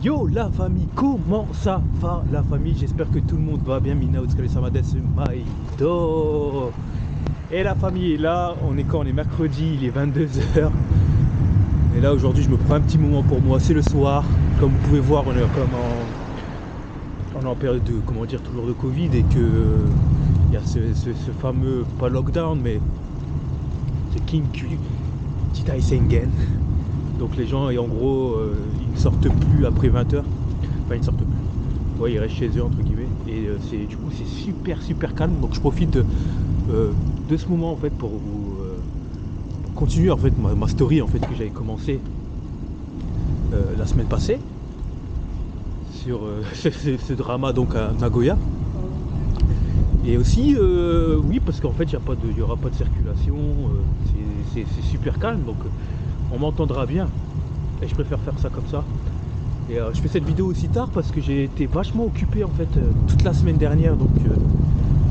Yo la famille, comment ça va la famille? J'espère que tout le monde va bien. Mina Utskale Samades Maïdo. Et la famille, là, on est quand? On est mercredi, il est 22h. Et là aujourd'hui je me prends un petit moment pour moi, c'est le soir. Comme vous pouvez voir, on est en période de, comment dire, toujours de Covid. Et que il y a ce fameux, pas lockdown, mais ce Kinky Jitaisengen. Donc les gens, et en gros, ils ne sortent plus après 20h. Enfin, ils ne sortent plus. Ouais, ils restent chez eux, entre guillemets. Et du coup, c'est super calme. Donc je profite de ce moment, en fait, pour vous continuer, en fait, ma story, en fait, que j'avais commencé la semaine passée. Sur ce drama, donc, à Nagoya. Et aussi, oui, parce qu'en fait, il n'y aura pas de circulation. C'est super calme. Donc, on m'entendra bien. Et je préfère faire ça comme ça. Et je fais cette vidéo aussi tard parce que j'ai été vachement occupé en fait toute la semaine dernière, donc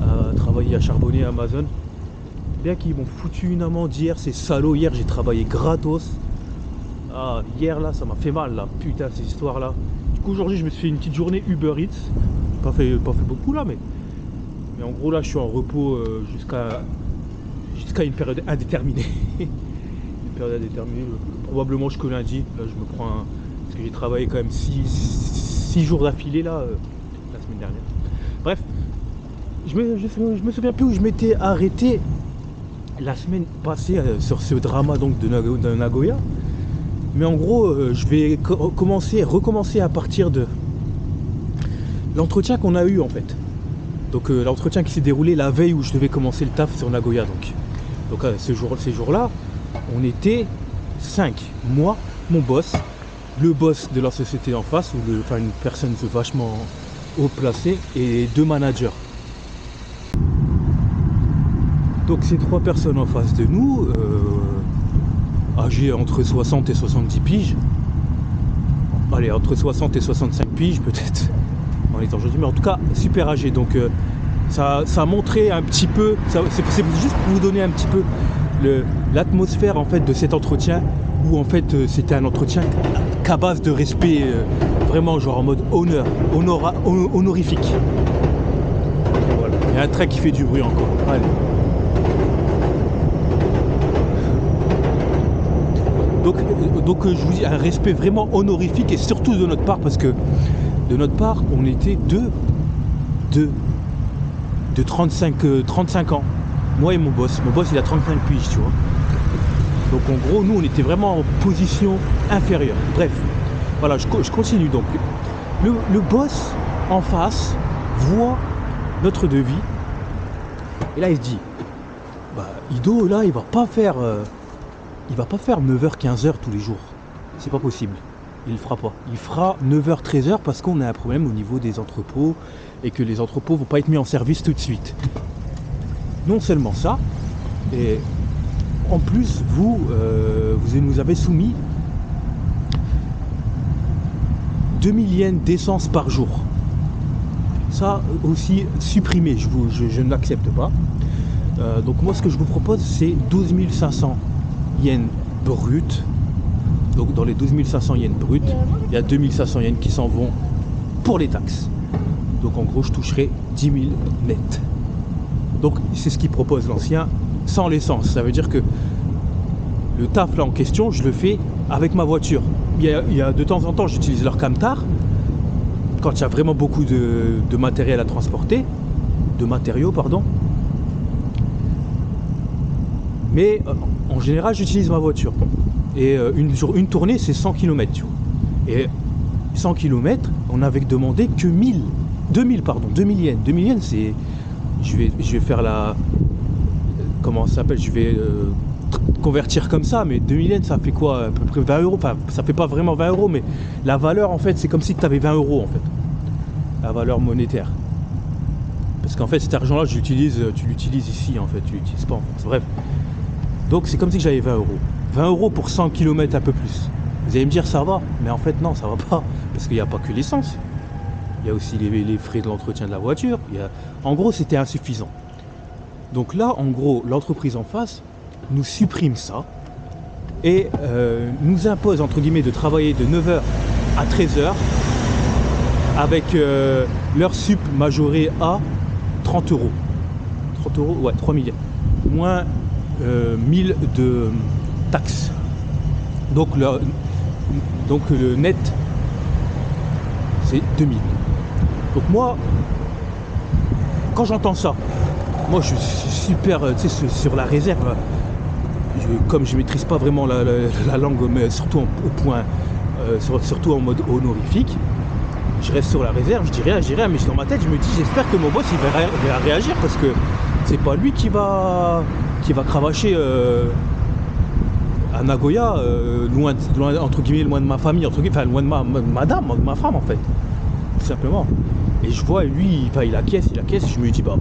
à travailler, à charbonner à Amazon. Bien qu'ils m'ont foutu une amende hier, ces salauds. Hier j'ai travaillé gratos. Ah, hier là ça m'a fait mal là, putain, ces histoires là. Du coup aujourd'hui je me suis fait une petite journée Uber Eats. Pas fait beaucoup là, mais en gros là je suis en repos jusqu'à une période indéterminée. Une période indéterminée, probablement jusqu'au lundi. Là je me prends parce que j'ai travaillé quand même 6 jours d'affilée là, la semaine dernière. Bref, je me souviens plus où je m'étais arrêté la semaine passée sur ce drama donc de Nagoya. Mais en gros, je vais recommencer à partir de l'entretien qu'on a eu en fait. Donc l'entretien qui s'est déroulé la veille où je devais commencer le taf sur Nagoya. Donc ces jours-là, on était 5. Moi, mon boss, le boss de la société en face, enfin une personne vachement haut placée, et 2 managers. Donc ces 3 personnes en face de nous, âgées entre 60 et 70 piges, allez, entre 60 et 65 piges peut-être, en étant jeudi, mais en tout cas super âgées. Donc ça montrait un petit peu, c'est juste pour vous donner un petit peu l'atmosphère en fait de cet entretien, où en fait c'était un entretien qu'à base de respect, vraiment genre en mode honorifique. Voilà. Il y a un trait qui fait du bruit encore. Allez. Donc je vous dis, un respect vraiment honorifique, et surtout de notre part, parce que de notre part on était de 35 ans. Moi et mon boss il a 35 piges, tu vois. Donc en gros nous on était vraiment en position inférieure. Bref, voilà, je continue. Donc le boss en face voit notre devis, et là il se dit, bah Ido là il va pas faire 9h 15h tous les jours, c'est pas possible, il le fera pas, il fera 9h 13h parce qu'on a un problème au niveau des entrepôts et que les entrepôts vont pas être mis en service tout de suite. Non seulement ça, et en plus vous nous avez soumis 2000 yens d'essence par jour. Ça aussi supprimé, je ne l'accepte pas. Donc moi ce que je vous propose c'est 12 500 yens bruts. Donc dans les 12 500 yens bruts, il y a 2500 yens qui s'en vont pour les taxes. Donc en gros je toucherai 10 000 net. Donc c'est ce qu'il propose l'ancien, sans l'essence. Ça veut dire que le taf là en question, je le fais avec ma voiture. Il y a de temps en temps j'utilise leur camtar quand il y a vraiment beaucoup de matériel à transporter, de matériaux pardon. Mais en général j'utilise ma voiture. Et une tournée c'est 100 km, tu vois. Et 100 km, on avait demandé que 2000 yens. 2000 yens c'est... Je vais faire la... Comment ça s'appelle? Je vais convertir comme ça, mais 2000 yens ça fait quoi? À peu près 20 euros. Enfin ça fait pas vraiment 20 euros, mais la valeur en fait c'est comme si tu avais 20 euros en fait. La valeur monétaire. Parce qu'en fait cet argent là tu l'utilises ici en fait, tu l'utilises pas en France. Bref. Donc c'est comme si j'avais 20 euros. 20 euros pour 100 km, un peu plus. Vous allez me dire ça va, mais en fait non, ça va pas. Parce qu'il n'y a pas que l'essence. Il y a aussi les frais de l'entretien de la voiture. En gros, c'était insuffisant. Donc là, en gros, l'entreprise en face nous supprime ça et nous impose, entre guillemets, de travailler de 9h à 13h avec l'heure sup majorée à 30 euros. 30 euros, ouais, 3 000. Moins 1000 de taxes. Donc le net, c'est 2000. Donc moi, quand j'entends ça, moi je suis super, tu sais, sur la réserve. Comme je maîtrise pas vraiment la langue, mais surtout au point, surtout en mode honorifique, je reste sur la réserve, je dis rien, mais dans ma tête je me dis j'espère que mon boss il va réagir parce que c'est pas lui qui va cravacher à Nagoya, loin entre guillemets, loin de ma famille, entre guillemets, enfin loin de ma femme en fait, tout simplement. Et je vois lui, il acquiesce, je me dis bah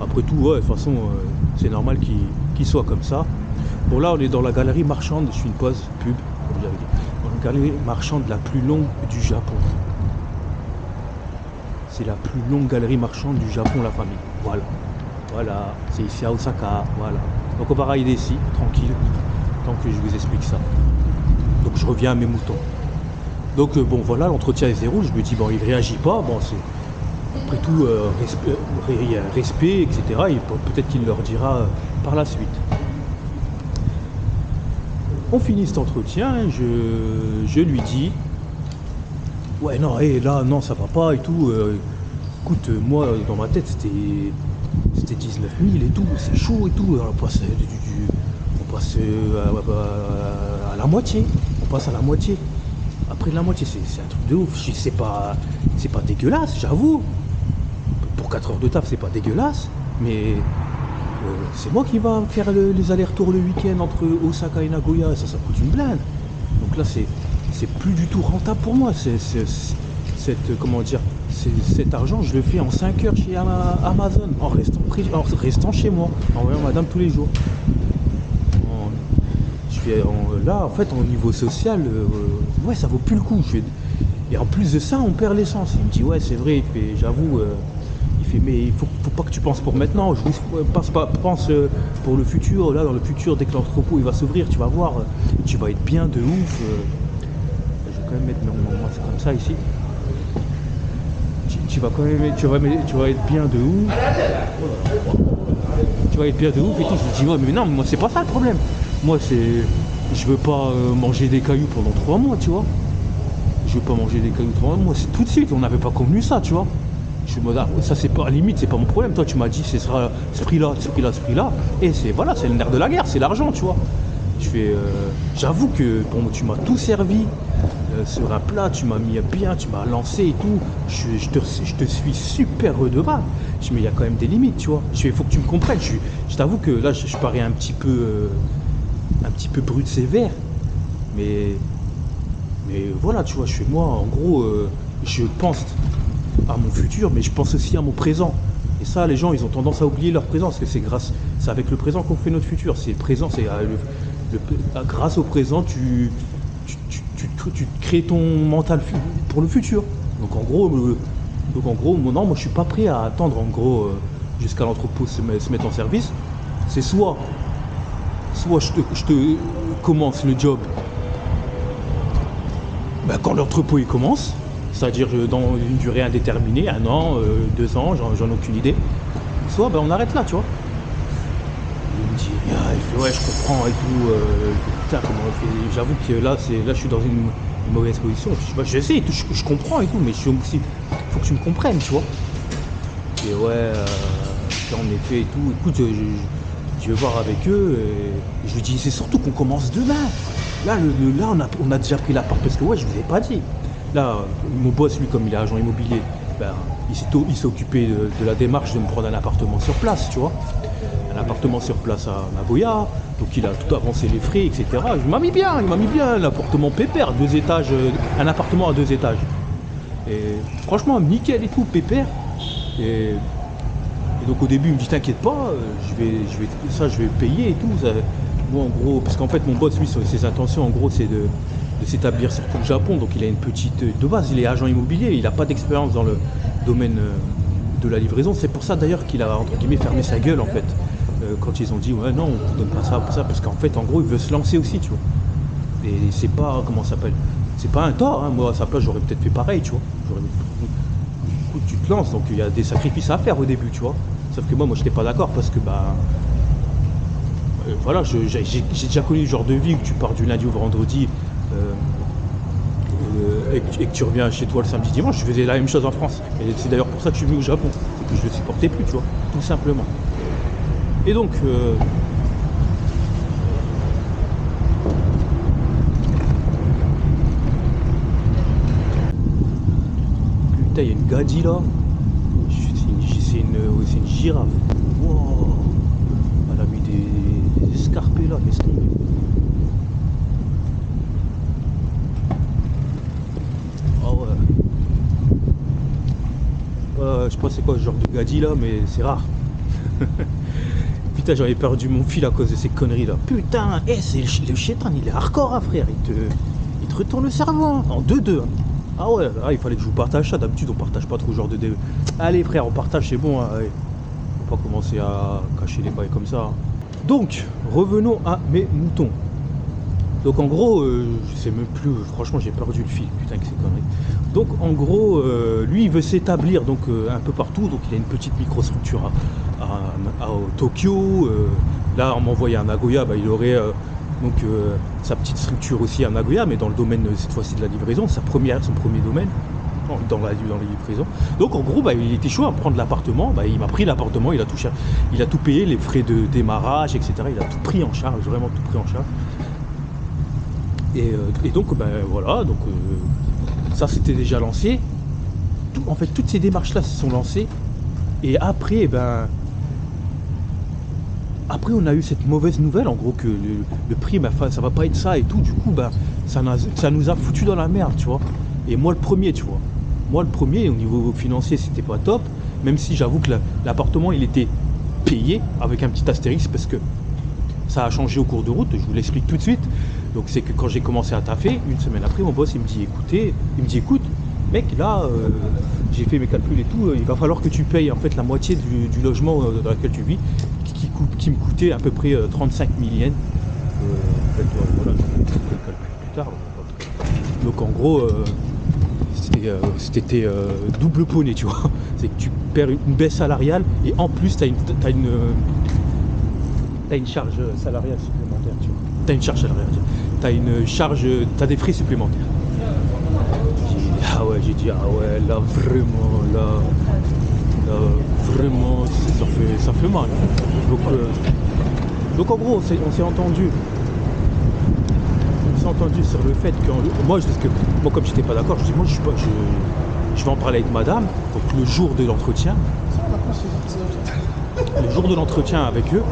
après tout ouais, de toute façon c'est normal qu'il soit comme ça. Bon là on est dans la galerie marchande, je fais une pause pub, comme j'avais dit, dans la galerie marchande la plus longue du Japon. C'est la plus longue galerie marchande du Japon, la famille. Voilà, c'est ici à Osaka, voilà. Donc on va rider ici, tranquille, tant que je vous explique ça. Donc je reviens à mes moutons. Donc bon voilà, l'entretien est zéro, je me dis bon il réagit pas, bon c'est après tout respect, etc. Et peut-être qu'il leur dira par la suite. On finit cet entretien, je lui dis ouais non, là non ça va pas et tout. Écoute, moi dans ma tête c'était 19 000 et tout, c'est chaud et tout. On passe à la moitié. On passe à la moitié. Après la moitié, c'est un truc de ouf. C'est pas dégueulasse, j'avoue. Pour 4 heures de taf, c'est pas dégueulasse. Mais c'est moi qui va faire les allers-retours le week-end entre Osaka et Nagoya. Ça coûte une blinde. Donc là, c'est plus du tout rentable pour moi. Comment dire, cet argent, je le fais en 5 heures chez Amazon, en restant chez moi, en voyant madame tous les jours. Là, en fait, au niveau social, ouais, ça vaut plus le coup. Et en plus de ça, on perd l'essence. Il me dit, ouais, c'est vrai, j'avoue, mais il faut pas que tu penses pour maintenant. Pense pour le futur. Là, dans le futur, dès que l'entrepôt il va s'ouvrir, tu vas voir, tu vas être bien de ouf. Je vais quand même mettre mon masque comme ça ici. Tu vas être bien de ouf. Tu vas être bien de ouf et tout. Je me dis ouais mais non, moi c'est pas ça le problème. Moi je veux pas manger des cailloux pendant 3 mois, tu vois. Je veux pas manger des cailloux 3 mois. Moi c'est tout de suite, on n'avait pas convenu ça, tu vois. Je suis mode, ça c'est pas, à la limite c'est pas mon problème. Toi tu m'as dit ce sera ce prix-là. Et c'est le nerf de la guerre, c'est l'argent, tu vois. J'avoue que bon, tu m'as tout servi sur un plat, tu m'as mis bien, tu m'as lancé et tout. Je te suis super redevable. Mais il y a quand même des limites, tu vois. Il faut que tu me comprennes. Je t'avoue que là, je parais un petit peu brut sévère, mais voilà, tu vois. Moi, en gros, je pense à mon futur, mais je pense aussi à mon présent. Et ça, les gens, ils ont tendance à oublier leur présent, parce que c'est avec le présent qu'on fait notre futur. C'est le présent, c'est grâce au présent, tu crées ton mental pour le futur. Donc en gros, non, moi je suis pas prêt à attendre en gros jusqu'à l'entrepôt se mettre en service. C'est soit je te commence le job quand l'entrepôt il commence, c'est-à-dire dans une durée indéterminée, 1 an, 2 ans, j'en ai aucune idée. Soit on arrête là, tu vois. Il me dit, il fait ouais je comprends et tout, putain comment on fait. J'avoue que là je suis dans une mauvaise position. Je sais, je comprends et tout, mais faut que tu me comprennes, tu vois. Et ouais, en effet et tout, écoute, je vais voir avec eux et je lui dis c'est surtout qu'on commence demain. Là, on a déjà pris l'appart parce que ouais je vous ai pas dit. Là, mon boss lui comme il est agent immobilier, il s'est occupé de la démarche de me prendre un appartement sur place, tu vois. Un appartement sur place à Nagoya, donc il a tout avancé les frais, etc. Il m'a mis bien l'appartement pépère, 2 étages, un appartement à 2 étages. Et franchement, nickel et tout, pépère. Et donc au début, il me dit t'inquiète pas, je vais payer et tout. Moi en gros, parce qu'en fait mon boss, lui, ses intentions en gros, c'est de s'établir sur tout le Japon. Donc il a une petite, de base, il est agent immobilier, il n'a pas d'expérience dans le domaine de la livraison. C'est pour ça d'ailleurs qu'il a entre guillemets fermé sa gueule en fait. Quand ils ont dit ouais non on ne donne pas ça, parce qu'en fait en gros il veut se lancer aussi, tu vois. Et c'est pas, comment ça s'appelle, c'est pas un tort, hein. Moi à sa place j'aurais peut-être fait pareil, tu vois. Du coup tu te lances, donc il y a des sacrifices à faire au début, tu vois. Sauf que moi j'étais pas d'accord parce que bah voilà, j'ai déjà connu le genre de vie où tu pars du lundi au vendredi et que tu reviens chez toi le samedi dimanche. Je faisais la même chose en France. Et c'est d'ailleurs pour ça que je suis venu au Japon. C'est que je le supportais plus, tu vois, tout simplement. Et donc, putain, il y a une gadie là. C'est une girafe. Wow. Elle a mis des escarpés là, laisse tomber. Ah ouais. Je sais pas c'est quoi ce genre de gadis là, mais c'est rare. Putain, j'avais perdu mon fil à cause de ces conneries là. Putain, c'est le chétan, il est hardcore, hein, frère. Il te retourne le cerveau, hein. En 2-2. Hein. Ah ouais, il fallait que je vous partage ça. D'habitude, on partage pas trop ce genre de dé. Allez, frère, on partage, c'est bon. Hein, allez. Faut pas commencer à cacher les bails comme ça. Hein. Donc, revenons à mes moutons. Donc en gros, je sais même plus, franchement j'ai perdu le fil, putain que c'est connerie. Donc en gros, lui il veut s'établir donc un peu partout, donc il a une petite microstructure au Tokyo. Là on m'envoyait à Nagoya, bah, il aurait donc sa petite structure aussi à Nagoya, mais dans le domaine cette fois-ci de la livraison, son premier domaine. Dans les livraisons. Donc en gros, bah, il était chaud à prendre l'appartement. Bah, il m'a pris l'appartement, il a tout payé, les frais de démarrage, etc. Il a tout pris en charge, vraiment tout pris en charge. Et donc, ben voilà, donc ça c'était déjà lancé. En fait, toutes ces démarches-là se sont lancées. Et après, après on a eu cette mauvaise nouvelle, en gros, que le prix, ben, ça va pas être ça et tout. Du coup, ben, ça nous a foutu dans la merde, tu vois. Et moi le premier, tu vois. Moi le premier, au niveau financier, c'était pas top. Même si j'avoue que l'appartement, il était payé avec un petit astérisque parce que ça a changé au cours de route, je vous l'explique tout de suite. Donc c'est que quand j'ai commencé à taffer, une semaine après, mon boss il me dit écoute, mec, là, j'ai fait mes calculs et tout, il va falloir que tu payes en fait la moitié du logement dans lequel tu vis, qui me coûtait à peu près 35 000 yens. En fait, voilà, je ferai le calcul plus tard. Donc en gros, c'était double poney, tu vois. C'est que tu perds une baisse salariale et en plus tu as une charge salariale supplémentaire, tu vois. T'as une charge salariale, t'as des frais supplémentaires. J'ai dit, ah ouais, là vraiment, ça fait mal. Donc en gros, on s'est entendu sur le fait que moi comme j'étais pas d'accord, je dis moi je vais en parler avec madame, donc le jour de l'entretien. Le jour de l'entretien avec eux,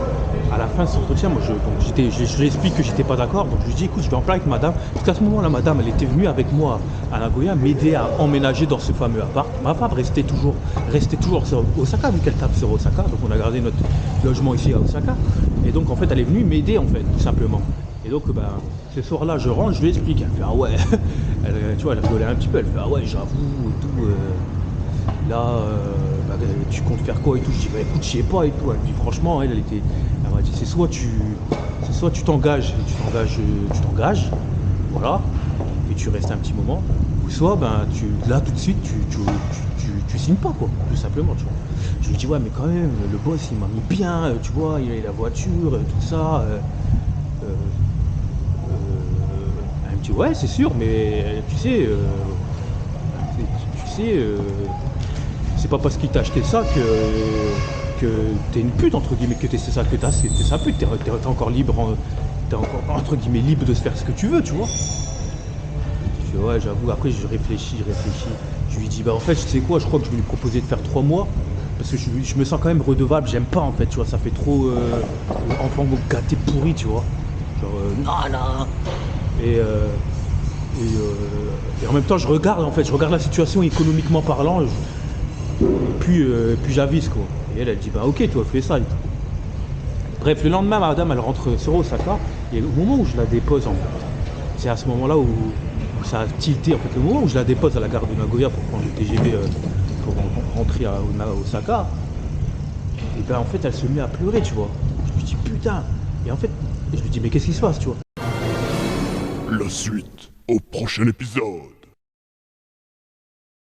à la fin de cet entretien, moi je lui explique que j'étais pas d'accord, donc je lui dis écoute, je vais en parler avec madame, parce qu'à ce moment-là, madame, elle était venue avec moi à Nagoya m'aider à emménager dans ce fameux appart. Ma femme restait toujours sur Osaka, vu qu'elle tape sur Osaka, donc on a gardé notre logement ici à Osaka, et donc en fait elle est venue m'aider en fait, tout simplement. Et donc ce soir-là, je rentre, je lui explique, elle fait ah ouais, tu vois, elle rigolait un petit peu, elle fait ah ouais, j'avoue et tout. Là, tu comptes faire quoi et tout. Je dis, bah écoute, je sais pas et tout. Elle me dit, franchement, elle m'a dit, c'est soit tu t'engages, tu t'engages, voilà, et tu restes un petit moment, ou soit, là, tout de suite, tu signes pas, quoi, tout simplement, tu vois. Je lui dis, ouais, mais quand même, le boss, il m'a mis bien, tu vois, il a la voiture, tout ça. Elle me dit, ouais, c'est sûr, mais tu sais, c'est pas parce qu'il t'a acheté ça que t'es une pute, entre guillemets, que t'es ça, que t'es sa pute, t'es encore libre, t'es encore entre guillemets libre de se faire ce que tu veux, tu vois. Je dis, ouais, j'avoue, après je réfléchis. Je lui dis, bah en fait, tu sais quoi, je crois que je vais lui proposer de faire 3 mois. Parce que je me sens quand même redevable, j'aime pas en fait, tu vois, ça fait trop enfant gâté pourri, tu vois. Genre, non. Et, euh, et en même temps, je regarde la situation économiquement parlant, puis j'avise quoi. Et elle dit bah ok, toi fais ça et tout. Bref, le lendemain, madame, elle rentre sur Osaka, et au moment où je la dépose en fait, c'est à ce moment-là où ça a tilté en fait, le moment où je la dépose à la gare de Nagoya pour prendre le TGV pour rentrer à Osaka, et ben en fait elle se met à pleurer, tu vois. Je lui dis putain, et en fait, je lui dis mais qu'est-ce qui se passe, tu vois. La suite au prochain épisode.